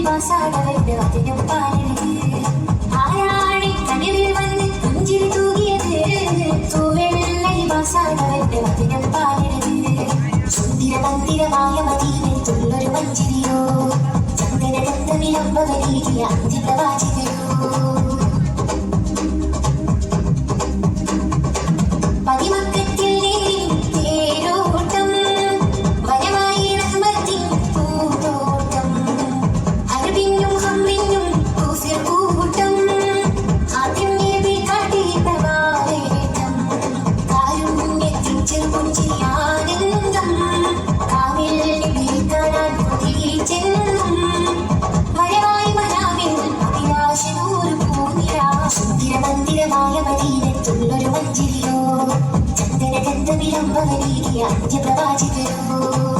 ലിബാസാടവരുടെ വചനം പാടരുത്. ആരാണി കനിവിൽ വന്ന് പുഞ്ചിരി തൂകിയത്? തൂവെള്ള ലിബാസാടവരുടെ വചനം പാടരുത്. സുന്ദര മന്ദിരമായ മദീനത്തുള്ളൊരു മഞ്ചിരിയോ, ചന്ദന ഗന്ധമിലമ്പവരീതിയ അഞ്ച് പ്രവാചകരോ. മന്ദിരമായ മദീനത്തുള്ളൊരു മഞ്ചിരിയോ, ചന്ദന ഗന്ധമിലമ്പവരീതിയ അഞ്ച് പ്രവാചകരോ.